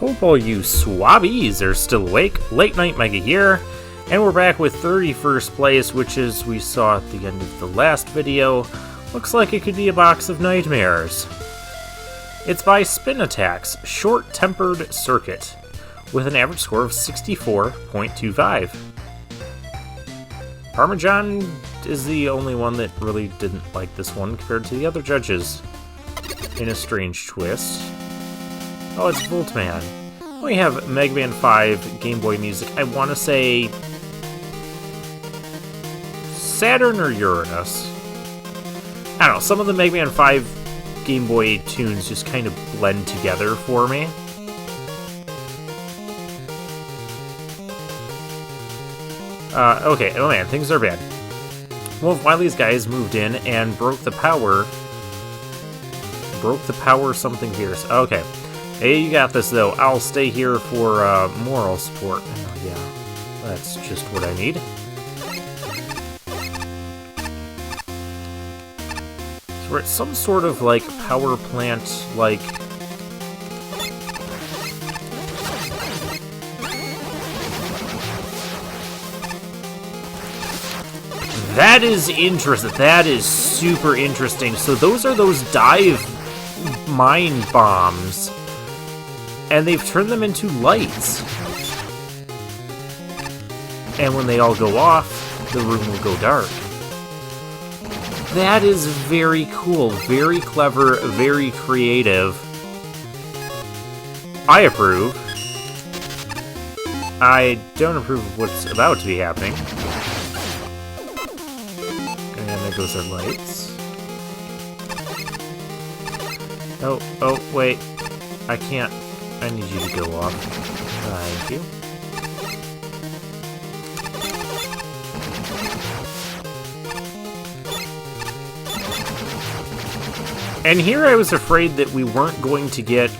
Hope all you swabbies are still awake. Late Night Mega here, and we're back with 31st place, which, as we saw at the end of the last video, looks like it could be a box of nightmares. It's by Spin Attack's Short-Tempered Circuit, with an average score of 64.25. Parmesan is the only one that really didn't like this one compared to the other judges, in a strange twist. Oh, it's Voltman. We have Mega Man 5 Game Boy music. I want to say Saturn or Uranus. I don't know, some of the Mega Man 5 Game Boy tunes just kind of blend together for me. Okay, oh man, things are bad. Well, while these guys moved in and broke the power something fierce. Okay. Hey, you got this, though. I'll stay here for moral support. Oh, yeah, that's just what I need. So we're at some sort of, like, power plant, like... That is interesting. That is super interesting. So those are those dive mine bombs. And they've turned them into lights. And when they all go off, the room will go dark. That is very cool, very clever, very creative. I approve. I don't approve of what's about to be happening. And there goes our lights. Oh, wait. I can't. I need you to go off. Thank you. And here I was afraid that we weren't going to get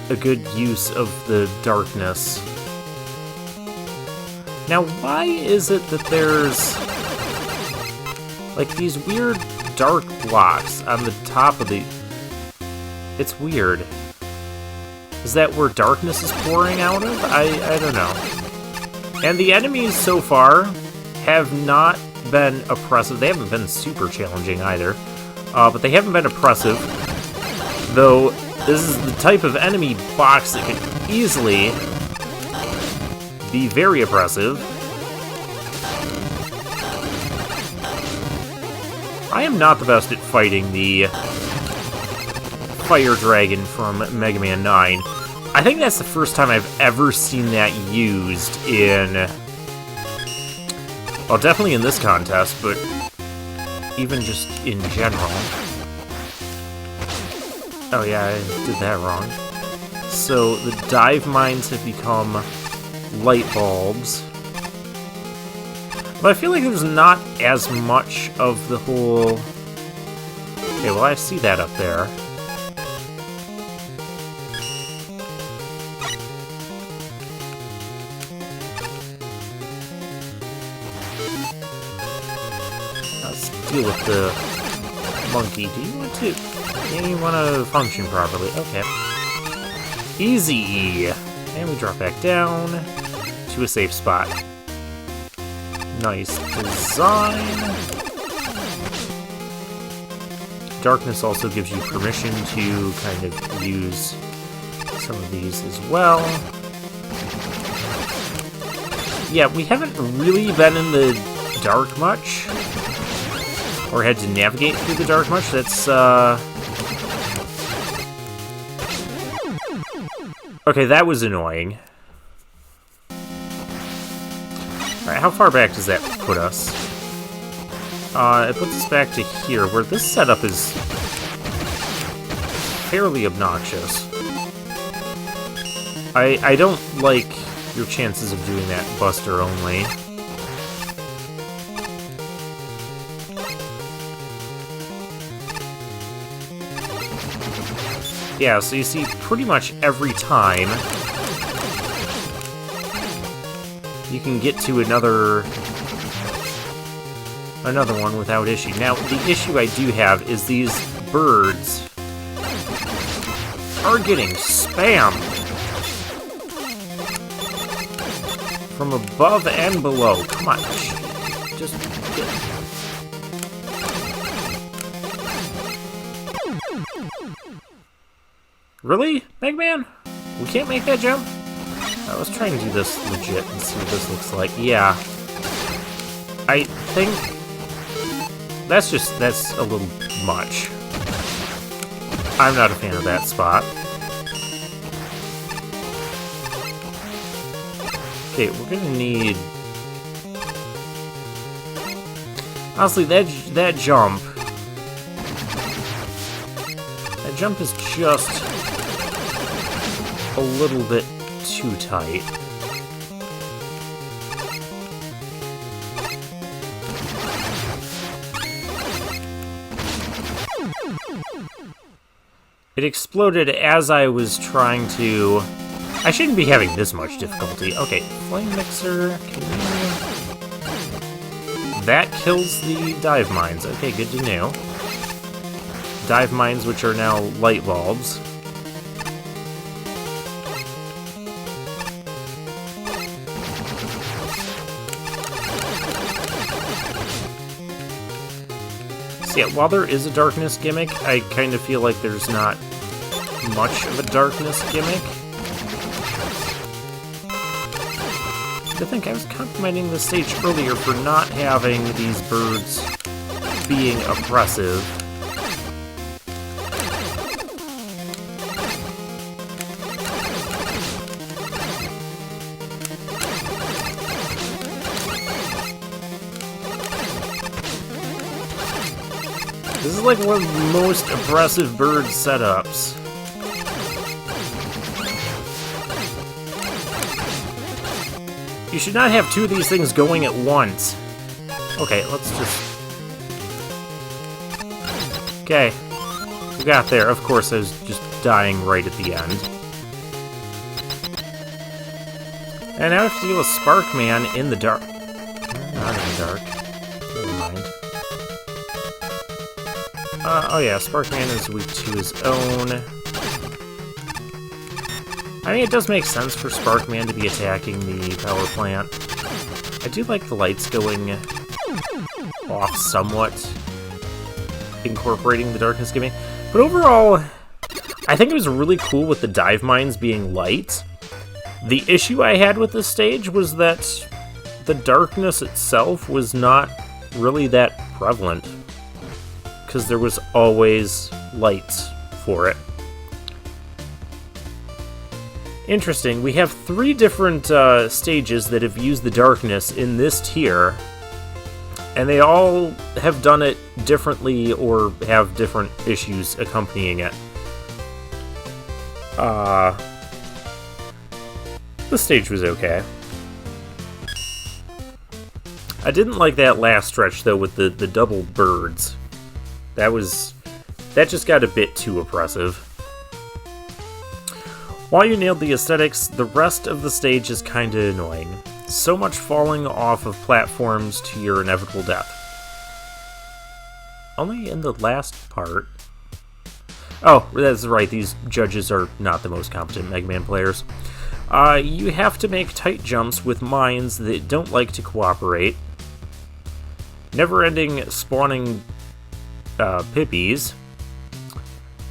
a good use of the darkness. Now, why is it that there's like these weird dark blocks on the top of the... It's weird. Is that where darkness is pouring out of? I don't know. And the enemies so far have not been oppressive. They haven't been super challenging either. But they haven't been oppressive. Though, this is the type of enemy box that could easily be very oppressive. I am not the best at fighting the Fire Dragon from Mega Man 9. I think that's the first time I've ever seen that used in... Well, definitely in this contest, but even just in general. Oh yeah, I did that wrong. So, the dive mines have become light bulbs. But I feel like there's not as much of the whole... Okay, well I see that up there. Deal with the monkey. Do you want to... Yeah, you want to function properly. Okay. Easy! And we drop back down to a safe spot. Nice design. Darkness also gives you permission to kind of use some of these as well. Yeah, we haven't really been in the dark much. Or had to navigate through the dark much. That's, Okay, that was annoying. Alright, how far back does that put us? It puts us back to here, where this setup is fairly obnoxious. I don't like your chances of doing that Buster only. Yeah, so you see, pretty much every time you can get to another one without issue. Now, the issue I do have is these birds are getting Bam! From above and below. Come on. Just get... Really, Megman? We can't make that jump? I was trying to do this legit and see what this looks like. Yeah. I think... that's a little much. I'm not a fan of that spot. Okay, we're gonna need... honestly, that jump... that jump is just a little bit too tight. It exploded as I was trying to... I shouldn't be having this much difficulty. Okay, flame mixer, can you... that kills the dive mines. Okay, good to know. Dive mines, which are now light bulbs. So yeah, while there is a darkness gimmick, I kind of feel like there's not much of a darkness gimmick. I think I was complimenting the stage earlier for not having these birds being oppressive. This is like one of the most oppressive bird setups. You should not have two of these things going at once. Okay, let's just... okay. We got there. Of course, I was just dying right at the end. And now I have to deal with Sparkman in the dark. Not in the dark. Never mind. Oh yeah, Sparkman is weak to his own. I mean, it does make sense for Sparkman to be attacking the power plant. I do like the lights going off somewhat, incorporating the darkness gimmick. But overall, I think it was really cool with the dive mines being light. The issue I had with this stage was that the darkness itself was not really that prevalent, because there was always lights for it. Interesting, we have 3 different stages that have used the darkness in this tier, and they all have done it differently or have different issues accompanying it. This stage was okay. I didn't like that last stretch, though, with the double birds. That just got a bit too oppressive. While you nailed the aesthetics, the rest of the stage is kinda annoying. So much falling off of platforms to your inevitable death. Only in the last part. Oh, that's right, these judges are not the most competent Mega Man players. You have to make tight jumps with mines that don't like to cooperate. Never-ending spawning Pippies.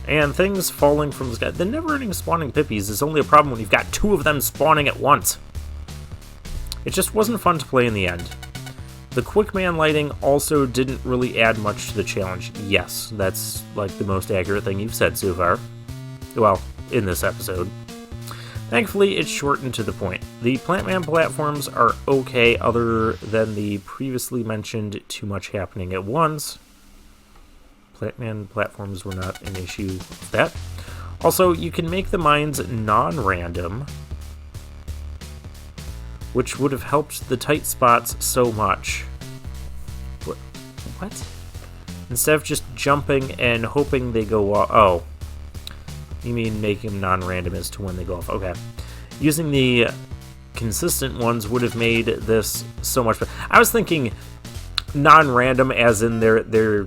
And things falling from the sky. The never-ending spawning Pippies is only a problem when you've got 2 of them spawning at once. It just wasn't fun to play in the end. The quick man lighting also didn't really add much to the challenge. Yes, that's like the most accurate thing you've said so far. Well, in this episode. Thankfully, it's shortened to the point. The Plantman platforms are okay other than the previously mentioned too much happening at once. Plantman platforms were not an issue with that. Also, you can make the mines non-random, which would have helped the tight spots so much. What? Instead of just jumping and hoping they go off. Oh. You mean making them non-random as to when they go off. Okay. Using the consistent ones would have made this so much better. I was thinking non-random as in they're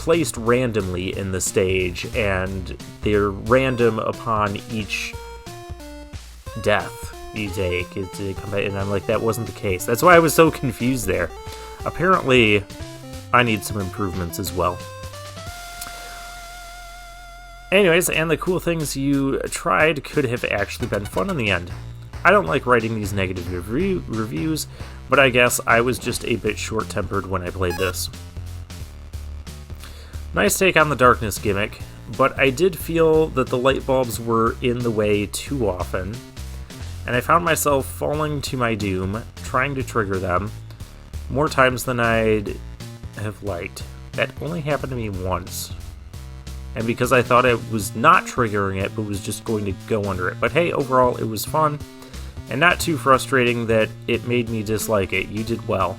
placed randomly in the stage, and they're random upon each death you take. And I'm like, that wasn't the case. That's why I was so confused there. Apparently, I need some improvements as well. Anyways, and the cool things you tried could have actually been fun in the end. I don't like writing these negative reviews, but I guess I was just a bit short-tempered when I played this. Nice take on the darkness gimmick, but I did feel that the light bulbs were in the way too often, and I found myself falling to my doom, trying to trigger them, more times than I'd have liked. That only happened to me once. And because I thought I was not triggering it, but was just going to go under it. But hey, overall, it was fun, and not too frustrating that it made me dislike it. You did well.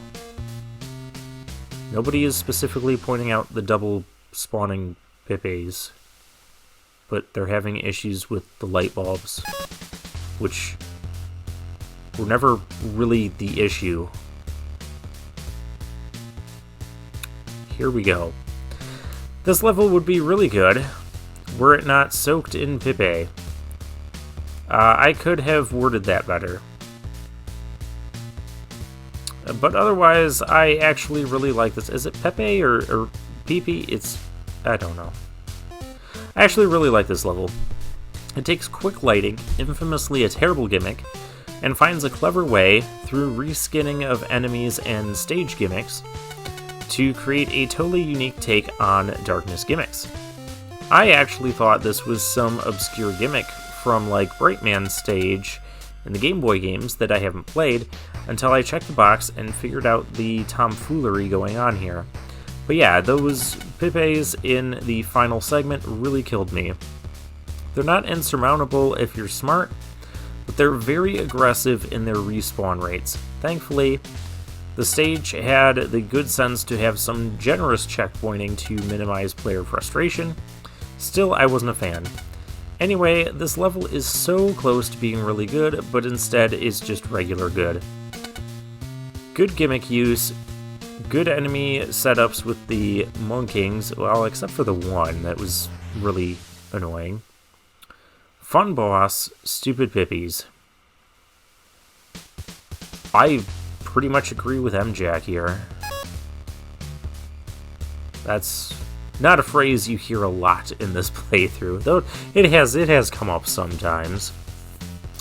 Nobody is specifically pointing out the double spawning Pipes, but they're having issues with the light bulbs, which were never really the issue. Here we go. This level would be really good were it not soaked in Pipe. I could have worded that better. But otherwise, I actually really like this. Is it Pepe or Pepe? I don't know. I actually really like this level. It takes quick lighting, infamously a terrible gimmick, and finds a clever way, through reskinning of enemies and stage gimmicks, to create a totally unique take on darkness gimmicks. I actually thought this was some obscure gimmick from like Brightman's stage in the Game Boy games that I haven't played, until I checked the box and figured out the tomfoolery going on here. But yeah, those Pipes in the final segment really killed me. They're not insurmountable if you're smart, but they're very aggressive in their respawn rates. Thankfully, the stage had the good sense to have some generous checkpointing to minimize player frustration. Still, I wasn't a fan. Anyway, this level is so close to being really good, but instead is just regular good. Good gimmick use, good enemy setups with the Monkings, well, except for the one that was really annoying. Fun boss, stupid Pippies. I pretty much agree with M-Jack here. That's not a phrase you hear a lot in this playthrough, though it has come up sometimes.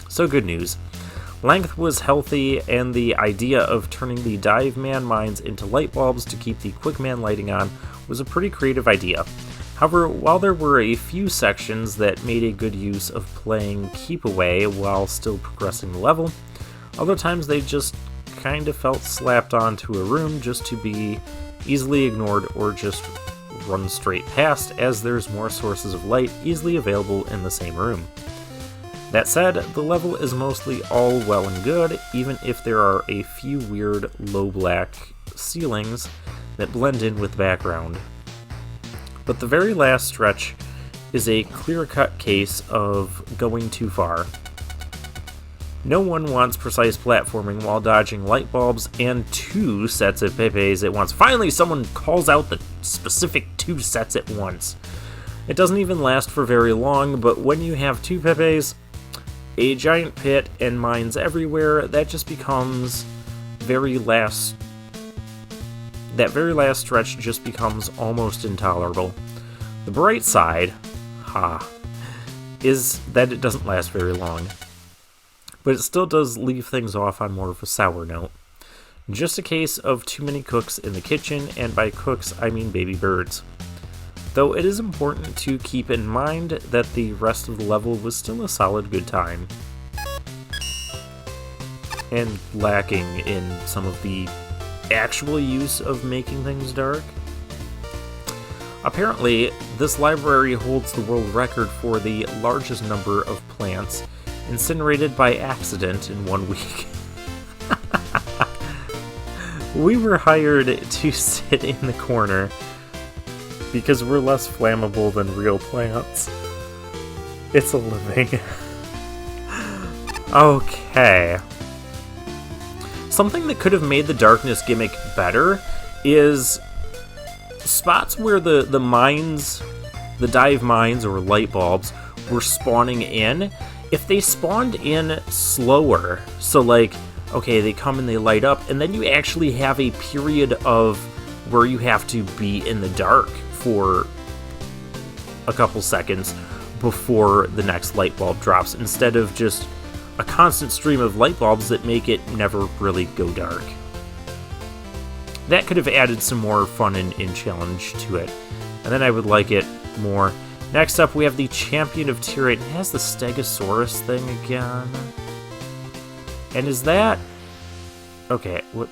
So good news. Length was healthy, and the idea of turning the Dive Man mines into light bulbs to keep the Quick Man lighting on was a pretty creative idea. However, while there were a few sections that made a good use of playing Keep Away while still progressing the level, other times they just kind of felt slapped onto a room just to be easily ignored or just run straight past, as there's more sources of light easily available in the same room. That said, the level is mostly all well and good, even if there are a few weird low black ceilings that blend in with the background. But the very last stretch is a clear-cut case of going too far. No one wants precise platforming while dodging light bulbs and 2 sets of Pipes at once. Finally, someone calls out the specific 2 sets at once. It doesn't even last for very long, but when you have 2 Pipes, a giant pit, and mines everywhere, that just becomes that very last stretch just becomes almost intolerable. The bright side, is that it doesn't last very long. But it still does leave things off on more of a sour note. Just a case of too many cooks in the kitchen, and by cooks I mean baby birds. Though it is important to keep in mind that the rest of the level was still a solid good time. And lacking in some of the actual use of making things dark. Apparently, this library holds the world record for the largest number of plants incinerated by accident in 1 week. We were hired to sit in the corner because we're less flammable than real plants. It's a living. Okay. Something that could have made the darkness gimmick better is spots where the mines, the dive mines or light bulbs were spawning in, if they spawned in slower, so like, okay, they come and they light up, and then you actually have a period of where you have to be in the dark for a couple seconds before the next light bulb drops, instead of just a constant stream of light bulbs that make it never really go dark. That could have added some more fun and challenge to it, and then I would like it more. Next up, we have the Champion of Tier 8. It has the Stegosaurus thing again. And is that... Okay, what...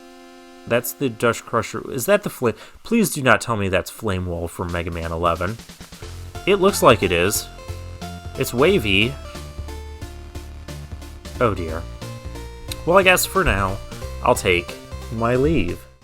That's the Dust Crusher. Is that the Flame... Please do not tell me that's Flame Wolf from Mega Man 11. It looks like it is. It's wavy. Oh dear. Well, I guess for now, I'll take my leave.